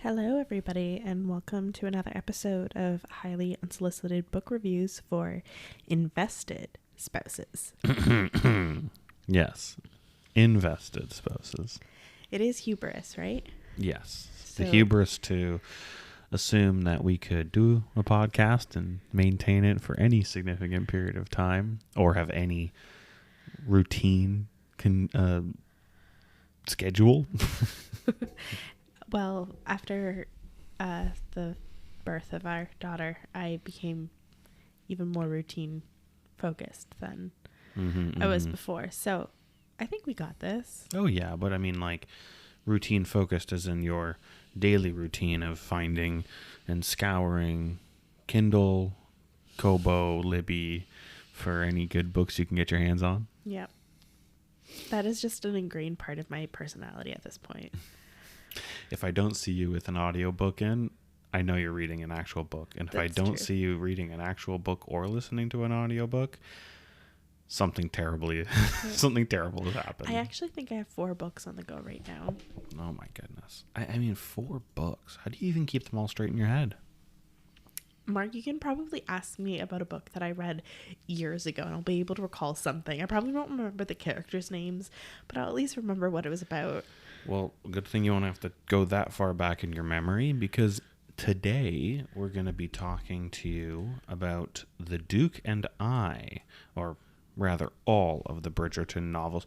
Hello, everybody, and welcome to another episode of Highly Unsolicited Book Reviews for Invested Spouses. Yes. Invested spouses. It is hubris, right? Yes. So, The hubris to assume that we could do a podcast and maintain it for any significant period of time or have any routine schedule. well, after the birth of our daughter, I became even more routine focused than I was before. So I think we got this. Oh, yeah. But I mean, like, routine focused as in your daily routine of finding and scouring Kindle, Kobo, Libby for any good books you can get your hands on. Yep. That is just an ingrained part of my personality at this point. If I don't see you with an audiobook in, I know you're reading an actual book. And if I don't see you reading an actual book or listening to an audiobook, something terrible has happened. I actually think I have 4 books on the go right now. Oh my goodness. I mean, 4 books. How do you even keep them all straight in your head? Mark, you can probably ask me about a book that I read years ago and I'll be able to recall something. I probably won't remember the characters' names, but I'll at least remember what it was about. Well, good thing you won't have to go that far back in your memory, because today we're going to be talking to you about The Duke and I, or rather all of the Bridgerton novels.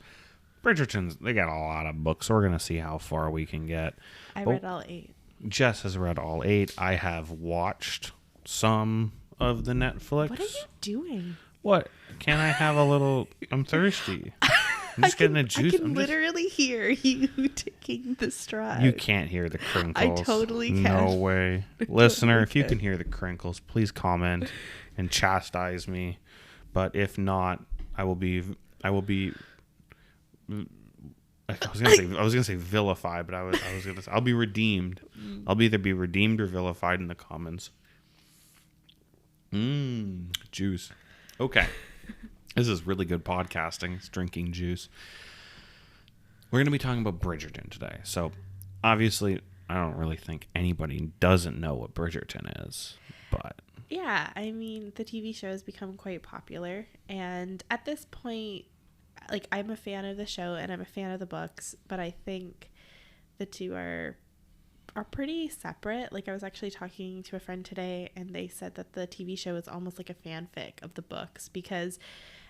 Bridgerton's, they got a lot of books, so we're going to see how far we can get. I read all 8. Jess has read all 8. I have watched some of the Netflix. What are you doing? What? Can I have a little... I'm thirsty. I'm just getting a juice. I can literally hear you taking the stride. You can't hear the crinkles. I totally can. No way. Listener, if you can hear the crinkles, please comment and chastise me. But if not, I was gonna say vilified, but I'll be redeemed. I'll either be redeemed or vilified in the comments. Juice. Okay. This is really good podcasting. It's drinking juice. We're going to be talking about Bridgerton today. So, obviously, I don't really think anybody doesn't know what Bridgerton is, but... Yeah, I mean, the TV show has become quite popular, and at this point, like, I'm a fan of the show and I'm a fan of the books, but I think the two are pretty separate. Like, I was actually talking to a friend today and they said that the TV show is almost like a fanfic of the books, because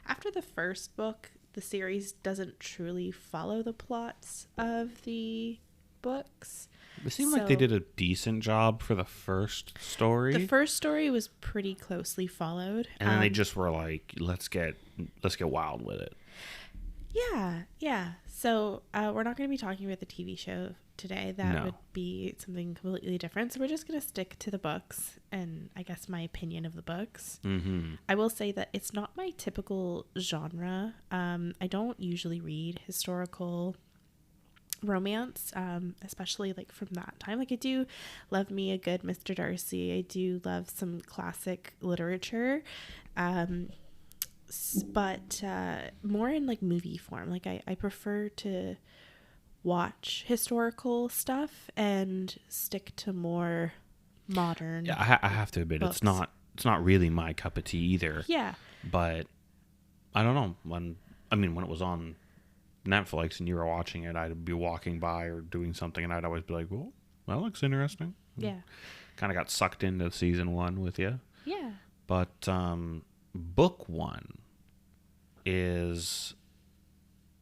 after the first book, the series doesn't truly follow the plots of the books. It seemed like they did a decent job for the first story. The first story was pretty closely followed. And then they just were like, let's get wild with it. Yeah. So we're not going to be talking about the TV show today. That would be something completely different. So we're just going to stick to the books and I guess my opinion of the books. Mm-hmm. I will say that it's not my typical genre. I don't usually read historical romance, especially like from that time. Like, I do love me a good Mr. Darcy. I do love some classic literature. But more in like movie form. Like I prefer to watch historical stuff and stick to more modern. Yeah, I have to admit, books. it's not really my cup of tea either. Yeah. But I don't know, when it was on Netflix and you were watching it, I'd be walking by or doing something and I'd always be like, well, that looks interesting. Yeah. Kind of got sucked into season 1 with you. Yeah. But book 1 is,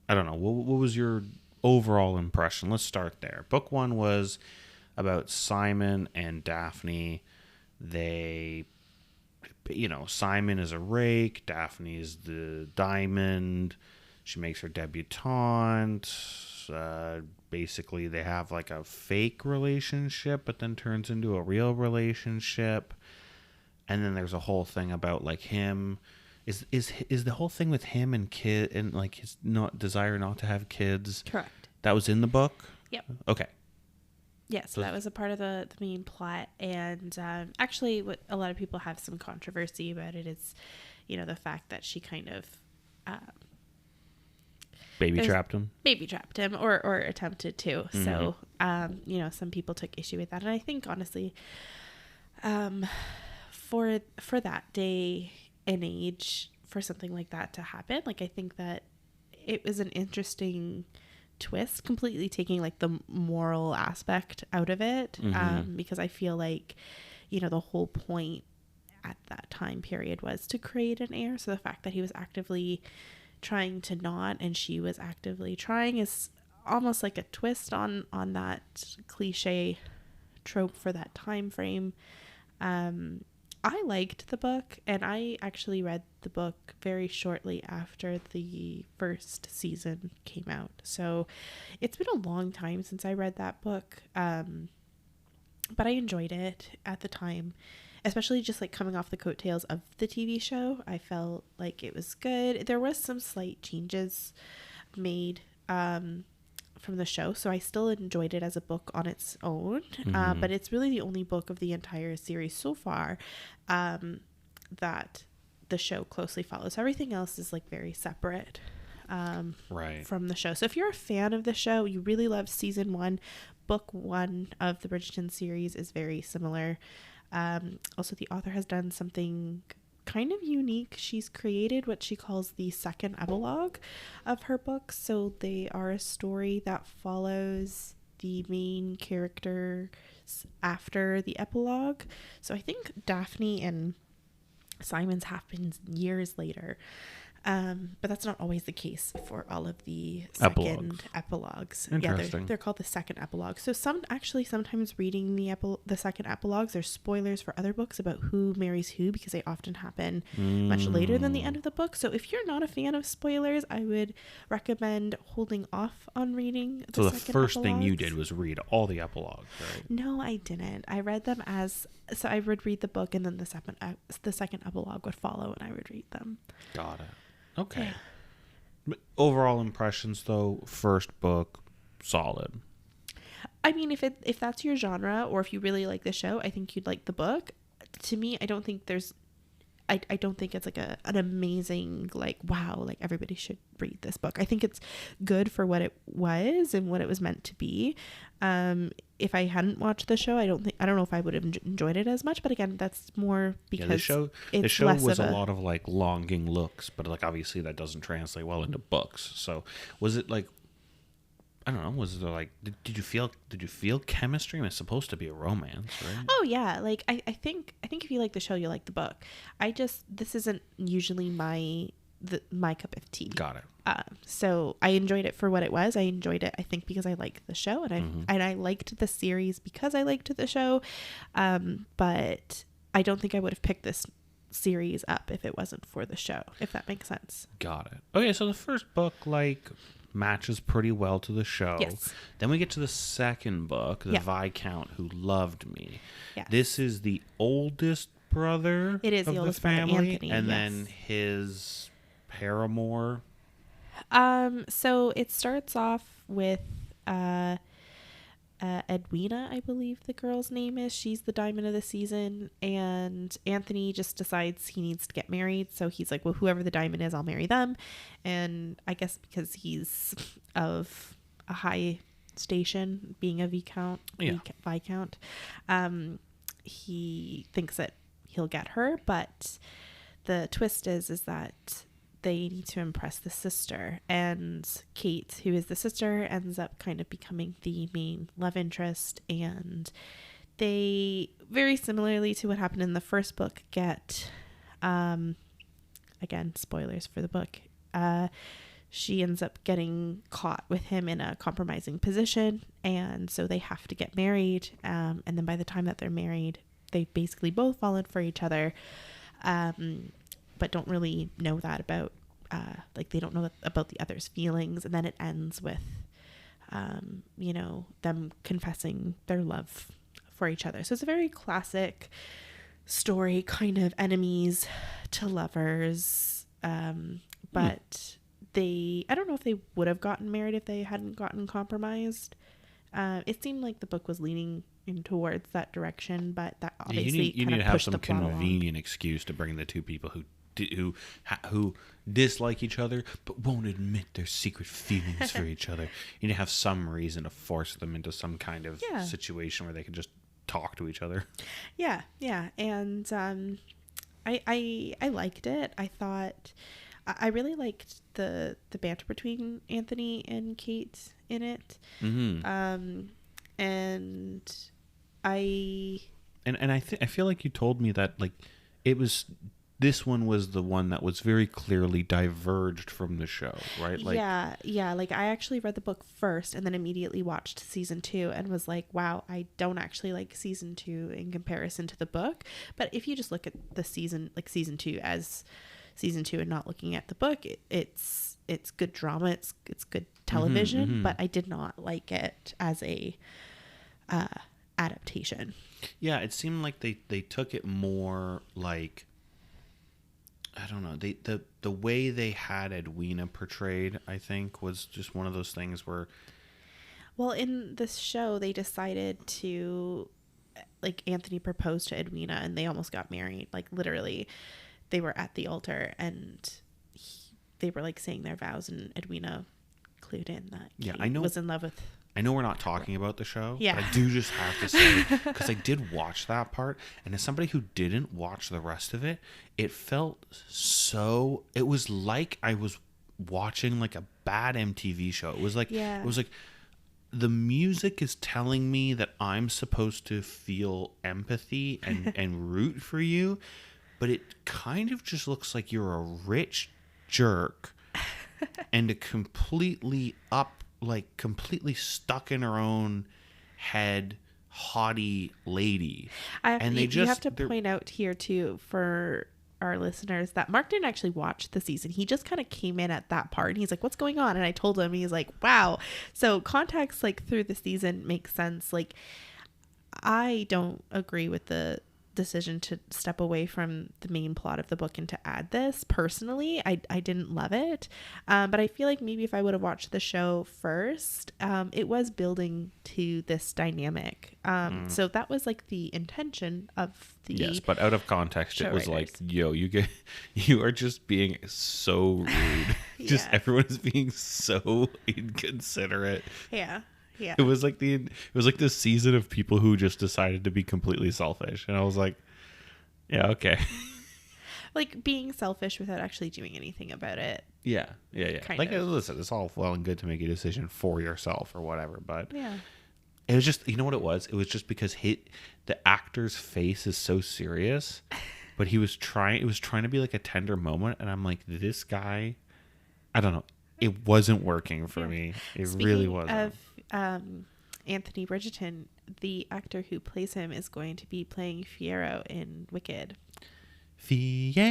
I don't know, what was your overall impression? Let's start there. Book 1 was about Simon and Daphne. They, Simon is a rake, Daphne is the diamond. She makes her debutante. Basically, they have like a fake relationship, but then turns into a real relationship. And then there's a whole thing about like him. Is the whole thing with him and kid and like his desire not to have kids? Correct. That was in the book? Yep. Okay. Yeah, so that was a part of the main plot. And actually, what a lot of people have some controversy about it is, the fact that she kind of Baby trapped him or attempted to. Mm-hmm. So, some people took issue with that. And I think honestly, for that day and age, for something like that to happen, like, I think that it was an interesting twist, completely taking like the moral aspect out of it. Mm-hmm. Because I feel like, the whole point at that time period was to create an heir. So the fact that he was actively trying to not, and she was actively trying, is almost like a twist on that cliche trope for that time frame. I liked the book, and I actually read the book very shortly after the first season came out. So it's been a long time since I read that book. But I enjoyed it at the time, especially just like coming off the coattails of the TV show. I felt like it was good. There was some slight changes made from the show, so I still enjoyed it as a book on its own. Mm-hmm. But it's really the only book of the entire series so far that the show closely follows. Everything else is like very separate from the show. So if you're a fan of the show, you really love season 1, book 1 of the Bridgerton series is very similar. Also, the author has done something kind of unique. She's created what she calls the second epilogue of her books. So they are a story that follows the main characters after the epilogue. So I think Daphne and Simon's happens years later. But that's not always the case for all of the second epilogues. Interesting. Yeah, they're called the second epilogue. So sometimes reading the second epilogues, there's spoilers for other books about who marries who, because they often happen much later than the end of the book. So if you're not a fan of spoilers, I would recommend holding off on reading the second epilogues. So the first thing you did was read all the epilogues, right? No, I didn't. I read them so I would read the book, and then the second epilogue would follow, and I would read them. Got it. Okay. Yeah. But overall impressions, though, first book, solid. I mean, if that's your genre, or if you really like the show, I think you'd like the book. To me, I don't think it's like an amazing, like, wow, like everybody should read this book. I think it's good for what it was and what it was meant to be. If I hadn't watched the show, I don't know if I would have enjoyed it as much. But again, that's more because the show was a lot of like longing looks, but like obviously that doesn't translate well into books. So was it like, I don't know, was there like, did you feel chemistry? I mean, it's supposed to be a romance, right? Oh yeah, like I think if you like the show, you like the book. This isn't usually my cup of tea. Got it. So I enjoyed it for what it was. I enjoyed it, I think, because I liked the show, and I liked the series because I liked the show. But I don't think I would have picked this series up if it wasn't for the show, if that makes sense. Got it. Okay, so the first book like matches pretty well to the show. Yes. Then we get to the second book, the Viscount Who Loved Me. Yes. This is the oldest brother. It is of the oldest family, brother, Anthony, and then his paramour. So it starts off with Edwina, I believe the girl's name is. She's the diamond of the season, and Anthony just decides he needs to get married. So he's like, well, whoever the diamond is, I'll marry them. And I guess because he's of a high station, being a Viscount, he thinks that he'll get her. But the twist is that they need to impress the sister, and Kate, who is the sister, ends up kind of becoming the main love interest, and they, very similarly to what happened in the first book, get again, spoilers for the book, she ends up getting caught with him in a compromising position, and so they have to get married, and then by the time that they're married, they basically both fallen for each other, but don't really know that about, they don't know about the other's feelings. And then it ends with, them confessing their love for each other. So it's a very classic story, kind of enemies to lovers. But I don't know if they would have gotten married if they hadn't gotten compromised. It seemed like the book was leaning in towards that direction, but that obviously you need to have some convenient excuse to bring the two people who who dislike each other but won't admit their secret feelings for each other. You need to have some reason to force them into some kind of situation where they can just talk to each other. Yeah, and I liked it. I thought I really liked the banter between Anthony and Kate in it. And I feel like you told me that like this one was the one that was very clearly diverged from the show, right? Like, yeah. Like I actually read the book first and then immediately watched season 2 and was like, wow, I don't actually like season 2 in comparison to the book. But if you just look at the season 2 as season 2 and not looking at the book, it's good drama. It's good television, but I did not like it as a adaptation. Yeah, it seemed like they took it more like, I don't know. The way they had Edwina portrayed, I think, was just one of those things where... Well, in this show, they decided to... Like, Anthony proposed to Edwina, and they almost got married. Like, literally, they were at the altar, and they were, like, saying their vows, and Edwina clued in that he was in love with... I know we're not talking about the show, yeah. but I do just have to say, because I did watch that part, and as somebody who didn't watch the rest of it, it felt so... It was like I was watching like a bad MTV show. It was like the music is telling me that I'm supposed to feel empathy and root for you, but it kind of just looks like you're a rich jerk and a completely stuck in her own head haughty lady. You have to point out here too for our listeners that Mark didn't actually watch the season. He just kind of came in at that part and he's like, what's going on? And I told him, he's like, wow. So context like through the season makes sense. Like I don't agree with the decision to step away from the main plot of the book and to add this. Personally, I didn't love it, but I feel like maybe if I would have watched the show first, it was building to this dynamic, so that was like the intention of the... Yes, but out of context it was writers. Like, yo, you are just being so rude. Just everyone is being so inconsiderate. Yeah. It was like this season of people who just decided to be completely selfish, and I was like, yeah, okay. Like being selfish without actually doing anything about it. Yeah. Like, listen, it's all well and good to make a decision for yourself or whatever, but it was just, you know what it was? It was just because the actor's face is so serious, but it was trying to be like a tender moment, and I'm like, this guy, I don't know. It wasn't working for me. Speaking really wasn't. Of Anthony Bridgerton, the actor who plays him is going to be playing Fiyero in Wicked. Fiyero.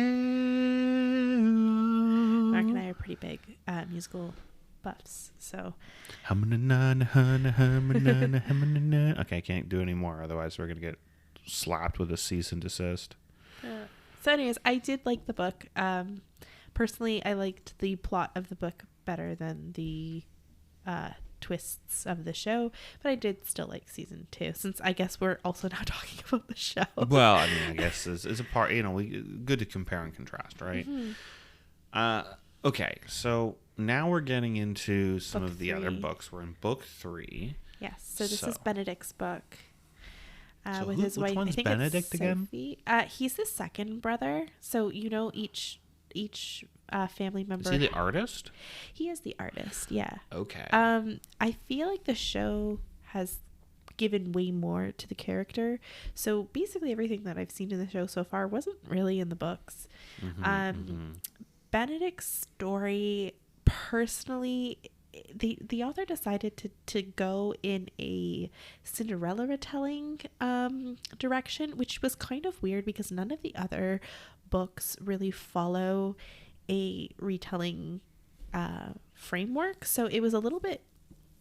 Mark and I are pretty big musical buffs, so. Okay, I can't do any more, otherwise we're gonna get slapped with a cease and desist. So anyways, I did like the book. Personally, I liked the plot of the book better than the twists of the show, but I did still like season 2, since I guess we're also now talking about the show. Well, I mean, I guess is a part, good to compare and contrast, right? Okay, so now we're getting into some of the other books. We're in book 3. Yes, so this is Benedict's book. So with his wife. Which one's Benedict again? He's the second brother, so each family member. Is he the artist? He is the artist, yeah. Okay. I feel like the show has given way more to the character. So basically everything that I've seen in the show so far wasn't really in the books. Benedict's story, personally, the author decided to go in a Cinderella retelling direction, which was kind of weird because none of the other books really follow a retelling framework, so it was a little bit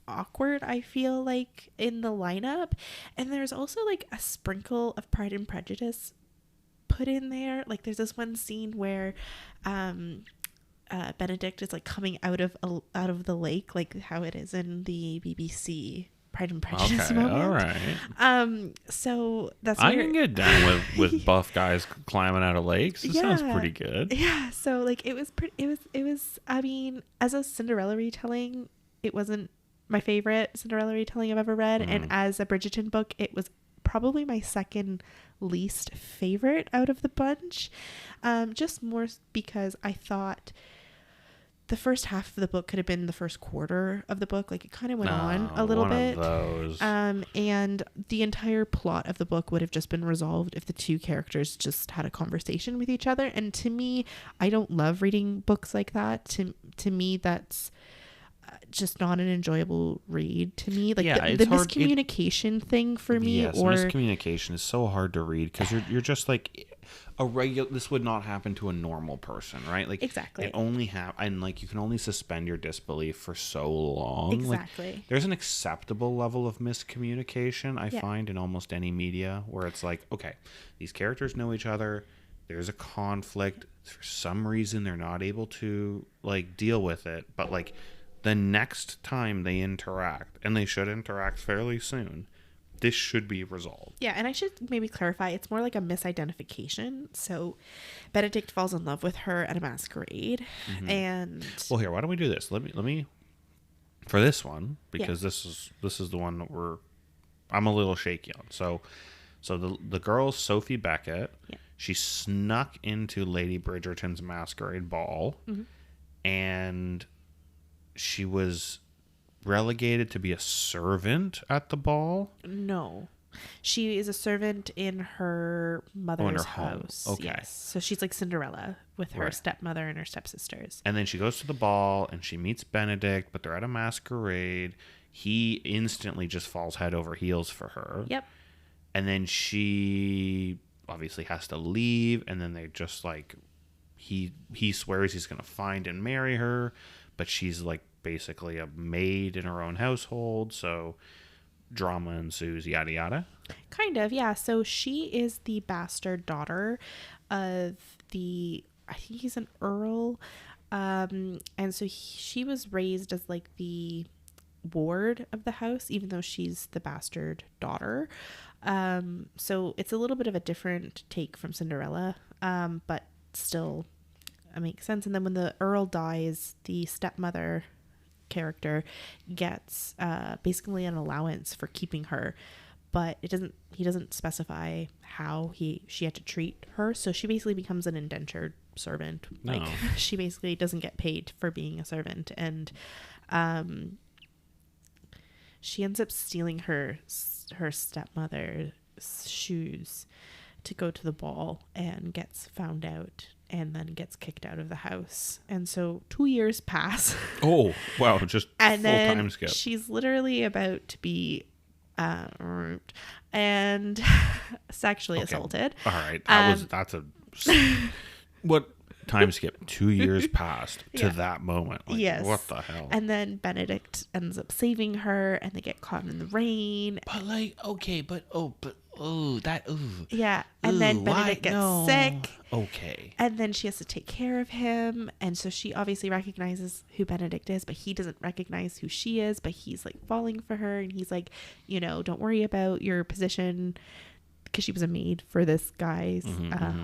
awkward, I feel like, in the lineup. And there's also like a sprinkle of Pride and Prejudice put in there. Like there's this one scene where Benedict is like coming out of the lake, like how it is in the BBC Pride and Prejudice Okay, moment. all right. So that's I where can get down with buff guys climbing out of lakes. It sounds pretty good. Yeah. So like it was pretty. It was. I mean, as a Cinderella retelling, it wasn't my favorite Cinderella retelling I've ever read, and as a Bridgerton book, it was probably my second least favorite out of the bunch. Just more because I thought the first half of the book could have been the first quarter of the book. Like it kind of went on a little bit. And the entire plot of the book would have just been resolved if the two characters just had a conversation with each other. And to me, I don't love reading books like that. To me, that's just not an enjoyable read to me. Like the miscommunication thing for me. Yes, miscommunication is so hard to read because you're just like this would not happen to a normal person, right? Like exactly. It only and like you can only suspend your disbelief for so long. Exactly. Like, there's an acceptable level of miscommunication I find in almost any media where it's like, okay, these characters know each other. There's a conflict. For some reason, they're not able to like deal with it, but like the next time they interact, and they should interact fairly soon, this should be resolved. Yeah, and I should maybe clarify, it's more like a misidentification. So Benedict falls in love with her at a masquerade, and well, here, why don't we do this? Let me for this one, because this is the one that I'm a little shaky on. So the girl's Sophie Beckett. Yeah. She snuck into Lady Bridgerton's masquerade ball, and she was relegated to be a servant at the ball. No, she is a servant in her mother's house. Home. Okay. Yes. So she's like Cinderella with her stepmother and her stepsisters. And then she goes to the ball and she meets Benedict, but they're at a masquerade. He instantly just falls head over heels for her. Yep. And then she obviously has to leave, and then they just like he swears he's going to find and marry her, but she's like basically a maid in her own household, so drama ensues, yada yada. Kind of, yeah. So she is the bastard daughter of I think he's an earl, and so she was raised as like the ward of the house, even though she's the bastard daughter. So it's a little bit of a different take from Cinderella, but still it makes sense. And then when the earl dies, the stepmother character gets basically an allowance for keeping her, but he doesn't specify how she had to treat her, so she basically becomes an indentured servant. Like she basically doesn't get paid for being a servant, and she ends up stealing her stepmother's shoes to go to the ball and gets found out and then gets kicked out of the house. And so 2 years pass. Oh, wow. Just and full then time skip. She's literally about to be raped and sexually assaulted. All right. What time skip? 2 years passed to that moment. Like, yes. What the hell? And then Benedict ends up saving her, and they get caught in the rain. But like, okay, yeah. And then Benedict gets sick. Okay. And then she has to take care of him. And so she obviously recognizes who Benedict is, but he doesn't recognize who she is, but he's like falling for her. And he's like, don't worry about your position, because she was a maid for this guy's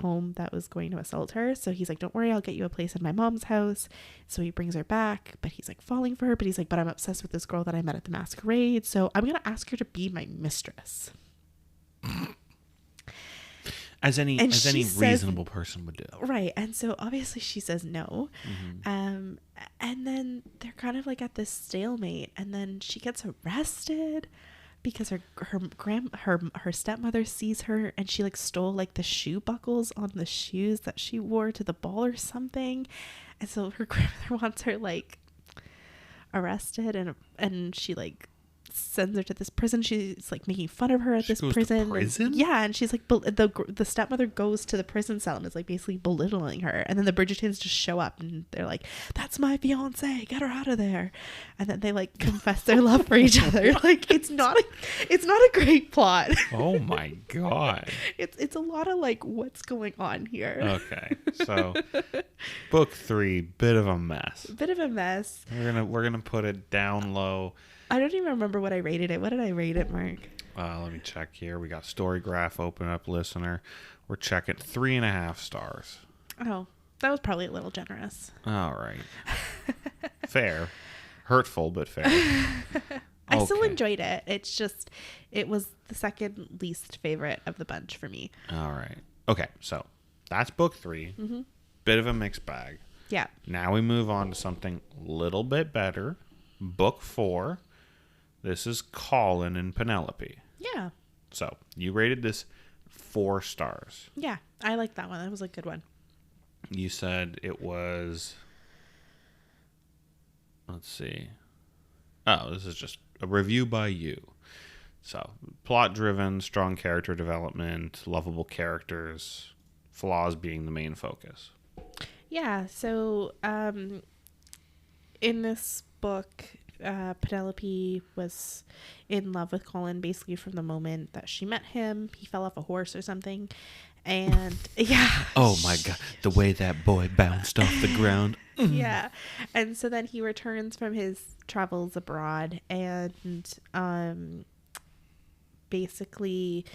home that was going to assault her. So he's like, don't worry, I'll get you a place in my mom's house. So he brings her back, but he's like falling for her, but he's like, but I'm obsessed with this girl that I met at the masquerade, so I'm going to ask her to be my mistress. As any reasonable person would do. Right. And so obviously she says no. And then they're kind of like at this stalemate, and then she gets arrested because her stepmother sees her, and she like stole like the shoe buckles on the shoes that she wore to the ball or something. And so her grandmother wants her like arrested, and she like sends her to this prison. She's like making fun of her at this prison. Yeah, and she's like the stepmother goes to the prison cell and is like basically belittling her. And then the Bridgertons just show up and they're like, "That's my fiance, get her out of there." And then they like confess their love for each other. Like it's not a great plot. Oh my god. It's a lot of like what's going on here. Okay, so book 3, bit of a mess. We're gonna We're gonna put it down low. I don't even remember what I rated it. What did I rate it, Mark? Let me check here. We got Storygraph open up, listener. We're checking 3.5 stars. Oh, that was probably a little generous. All right. Fair. Hurtful, but fair. I still enjoyed it. It's just, it was the second least favorite of the bunch for me. All right. Okay, so that's book 3. Mm-hmm. Bit of a mixed bag. Yeah. Now we move on to something a little bit better. Book 4. This is Colin and Penelope. Yeah. So you rated this 4 stars. Yeah, I like that one. That was a good one. You said it was... Let's see. Oh, this is just a review by you. So, plot-driven, strong character development, lovable characters, flaws being the main focus. Yeah, so in this book, Penelope was in love with Colin basically from the moment that she met him. He fell off a horse or something. And yeah. Oh my God. The way that boy bounced off the ground. Yeah. And so then he returns from his travels abroad and basically,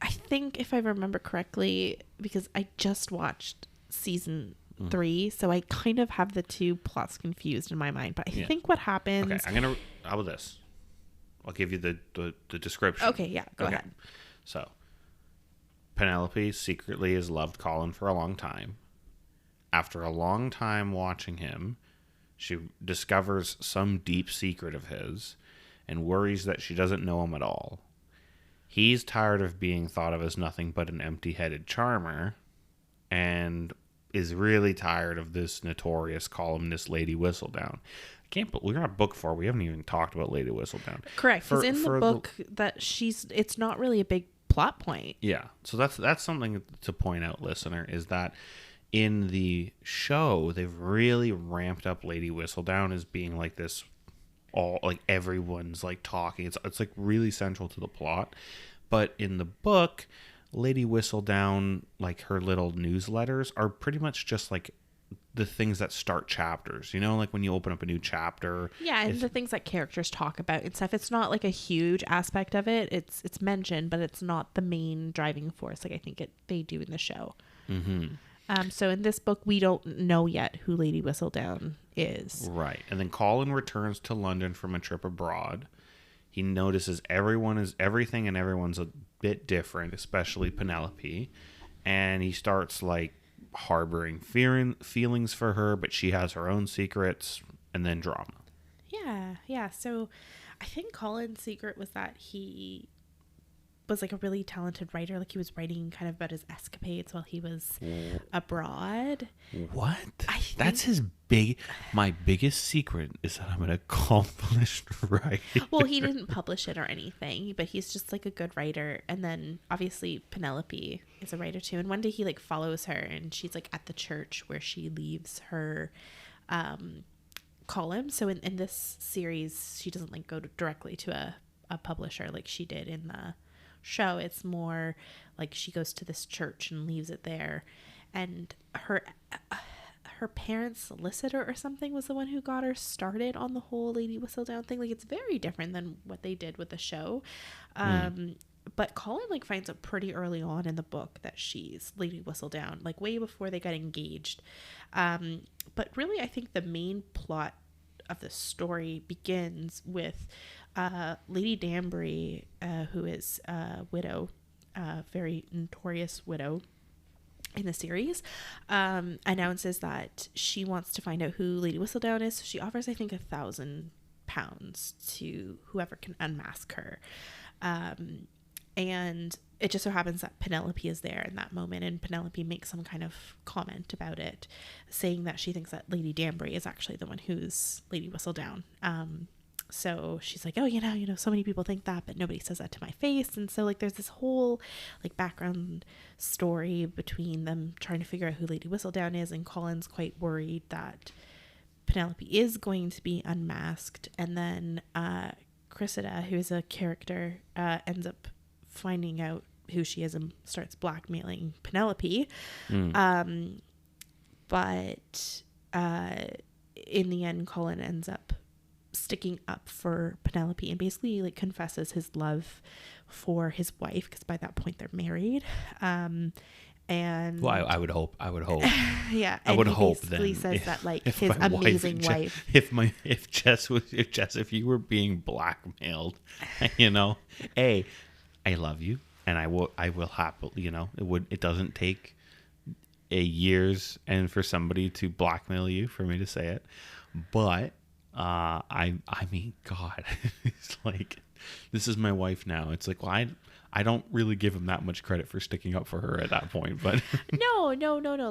I think if I remember correctly, because I just watched season 3, so I kind of have the two plots confused in my mind. But I think what happens... Okay, how about this? I'll give you the description. Okay, yeah, go ahead. So, Penelope secretly has loved Colin for a long time. After a long time watching him, she discovers some deep secret of his and worries that she doesn't know him at all. He's tired of being thought of as nothing but an empty-headed charmer and is really tired of this notorious columnist Lady Whistledown. I can't believe we're not book 4. We haven't even talked about Lady Whistledown. Correct. Because in the book that it's not really a big plot point. Yeah. So that's something to point out, listener, is that in the show they've really ramped up Lady Whistledown as being like this, all like everyone's like talking. It's like really central to the plot. But in the book, Lady Whistledown, like her little newsletters are pretty much just like the things that start chapters, you know, like when you open up a new chapter. Yeah, and the things that characters talk about and stuff. It's not like a huge aspect of it. It's mentioned, but it's not the main driving force like I think they do in the show. Mm-hmm. So in this book, we don't know yet who Lady Whistledown is. Right. And then Colin returns to London from a trip abroad. He notices everything and everyone's a bit different, especially Penelope. And he starts like harboring feelings for her, but she has her own secrets, and then drama. Yeah. So I think Colin's secret was that he was like a really talented writer. Like he was writing kind of about his escapades while he was abroad. What? That's my biggest secret is that I'm an accomplished writer. Well, he didn't publish it or anything, but he's just like a good writer. And then obviously Penelope is a writer too. And one day he like follows her and she's like at the church where she leaves her column. So in this series, she doesn't like go directly to a publisher like she did in the show. It's more like she goes to this church and leaves it there, and her parents' solicitor or something was the one who got her started on the whole Lady Whistledown thing. Like it's very different than what they did with the show. But Colin like finds out pretty early on in the book that she's Lady Whistledown, like way before they got engaged. But really I think the main plot of the story begins with Lady Danbury, who is a widow, a very notorious widow in the series, announces that she wants to find out who Lady Whistledown is. So she offers, I think, £1,000 to whoever can unmask her. And it just so happens that Penelope is there in that moment, and Penelope makes some kind of comment about it, saying that she thinks that Lady Danbury is actually the one who's Lady Whistledown. So she's like, oh, you know, so many people think that, but nobody says that to my face. And so like there's this whole like background story between them trying to figure out who Lady Whistledown is, and Colin's quite worried that Penelope is going to be unmasked. And then Cressida, who is a character, ends up finding out who she is and starts blackmailing Penelope. But in the end, Colin ends up sticking up for Penelope and basically like confesses his love for his wife, because by that point they're married. And well, I would hope. yeah, I would he hope basically then says that like if his my amazing wife. If you were being blackmailed, you know, I love you, and I will happily, you know, it doesn't take a years and for somebody to blackmail you for me to say it, but I mean, God, it's like, this is my wife now. It's like, well, I don't really give him that much credit for sticking up for her at that point, but No.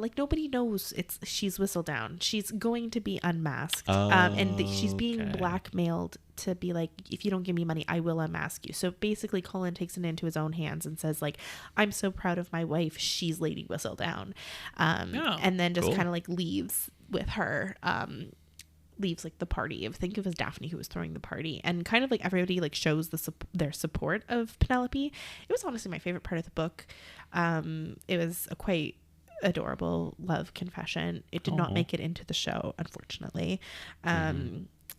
Like, nobody knows she's Whistledown. She's going to be unmasked. She's being blackmailed to be like, if you don't give me money, I will unmask you. So basically Colin takes it into his own hands and says like, I'm so proud of my wife. She's Lady Whistledown. And then just kind of like leaves with her, leaves like the party. Think of as Daphne, who was throwing the party, and kind of like everybody like shows their support of Penelope. It was honestly my favorite part of the book. It was a quite adorable love confession. It did not make it into the show, unfortunately.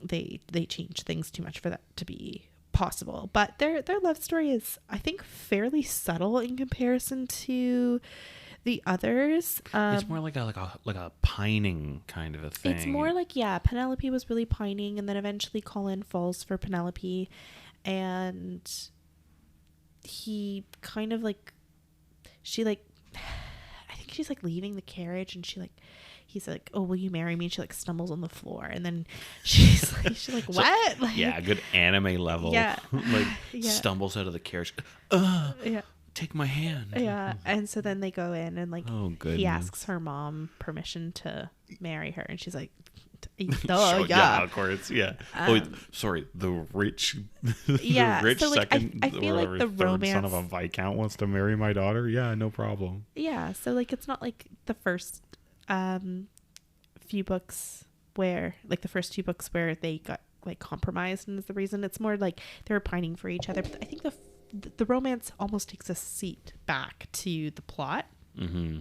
They changed things too much for that to be possible, but their love story is, I think, fairly subtle in comparison to the others. It's more like a pining kind of a thing. It's more like, yeah, Penelope was really pining, and then eventually Colin falls for Penelope, and he kind of like, she like, I think she's like leaving the carriage, and he's like, oh, will you marry me? And she like stumbles on the floor, and then she's like what? So, like, yeah, good anime level. Yeah. Like stumbles out of the carriage. Yeah. Take my hand. Yeah. And so then they go in, and like, he asks her mom permission to marry her, and she's like, oh yeah, of course, yeah. Sorry, the rich, yeah, the rich so, like, second, I feel like the romance son of a viscount wants to marry my daughter. Yeah, no problem. Yeah, so like, it's not like the first few books where, like, the first two books where they got like compromised, and is the reason. It's more like they were pining for each other. But I think the romance almost takes a seat back to the plot. Mm-hmm.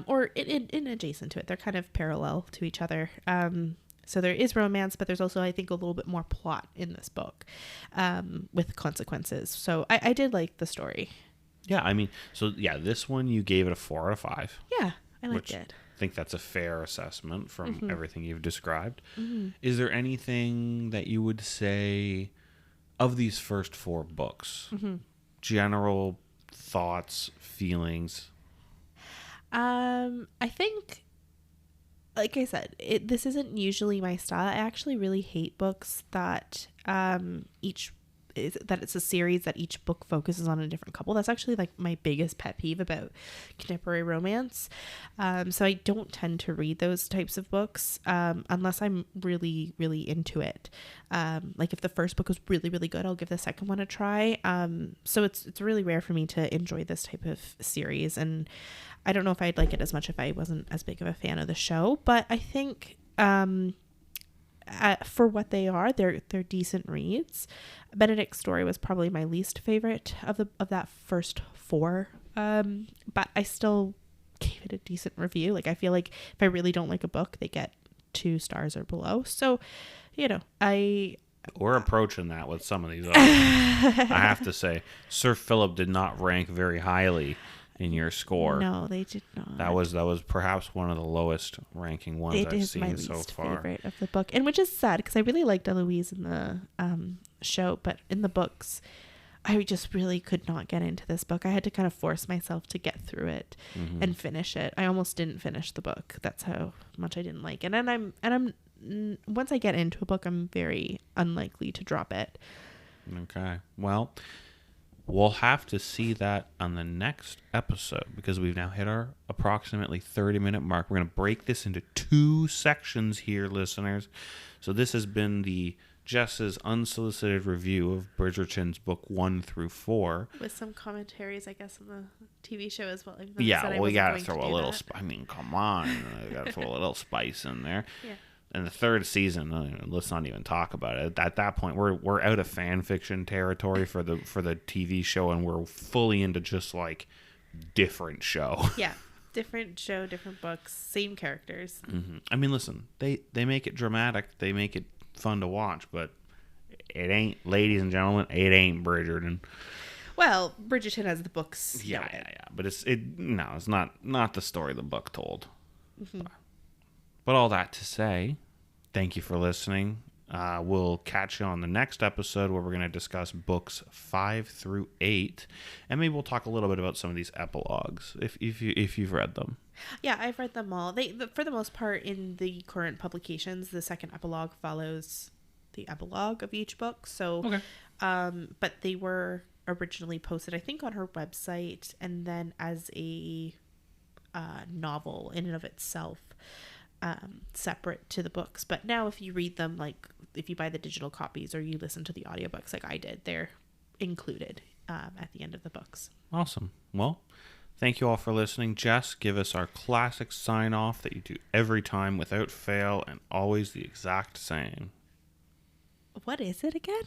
Or in adjacent to it. They're kind of parallel to each other. So there is romance, but there's also, I think, a little bit more plot in this book, with consequences. So I did like the story. Yeah, I mean, so yeah, this one you gave it a 4 out of 5. Yeah, I liked it. I think that's a fair assessment from Mm-hmm. everything you've described. Mm-hmm. Is there anything that you would say of these first 4 books? Mm-hmm. General thoughts, feelings? I think, like I said, this isn't usually my style. I actually really hate books that it's a series that each book focuses on a different couple. That's actually like my biggest pet peeve about contemporary romance. So I don't tend to read those types of books unless I'm really, really into it. Like if the first book was really, really good, I'll give the second one a try. So it's really rare for me to enjoy this type of series, and I don't know if I'd like it as much if I wasn't as big of a fan of the show. But I think for what they are, they're decent reads. Benedict's story was probably my least favorite of that first 4, but I still gave it a decent review. Like, I feel like if I really don't like a book, they get 2 stars or below. So, you know, we're approaching that with some of these others. I have to say, Sir Philip did not rank very highly in your score. No, they did not. That was perhaps one of the lowest ranking ones I've seen so far. It is my least favorite of the book, and which is sad because I really liked Eloise in the show, but in the books, I just really could not get into this book. I had to kind of force myself to get through it and finish it. I almost didn't finish the book. That's how much I didn't like it. And I'm once I get into a book, I'm very unlikely to drop it. Okay. Well, we'll have to see that on the next episode because we've now hit our approximately 30-minute mark. We're going to break this into 2 sections here, listeners. So this has been the Jess's unsolicited review of Bridgerton's book 1 through 4. With some commentaries, I guess, on the TV show as well. Yeah, well, you got to throw a little... I mean, come on. You got to throw a little spice in there. Yeah. And the 3rd season, let's not even talk about it. At that point, we're out of fan fiction territory for the TV show, and we're fully into just like different show. Yeah, different show, different books, same characters. Mm-hmm. I mean, listen, they make it dramatic, they make it fun to watch, but it ain't, ladies and gentlemen, it ain't Bridgerton. Well, Bridgerton has the books. Yeah. But it's not the story the book told. Mm-hmm. But all that to say, thank you for listening. We'll catch you on the next episode where we're going to discuss books 5 through 8, and maybe we'll talk a little bit about some of these epilogues if you've read them. Yeah, I've read them all. For the most part, in the current publications, the second epilogue follows the epilogue of each book. So, Okay. But they were originally posted, I think, on her website, and then as a novel in and of itself, separate to the books. But now, if you read them, like if you buy the digital copies or you listen to the audiobooks, like I did, they're included at the end of the books. Awesome. Well, thank you all for listening. Jess, give us our classic sign off that you do every time without fail and always the exact same. What is it again?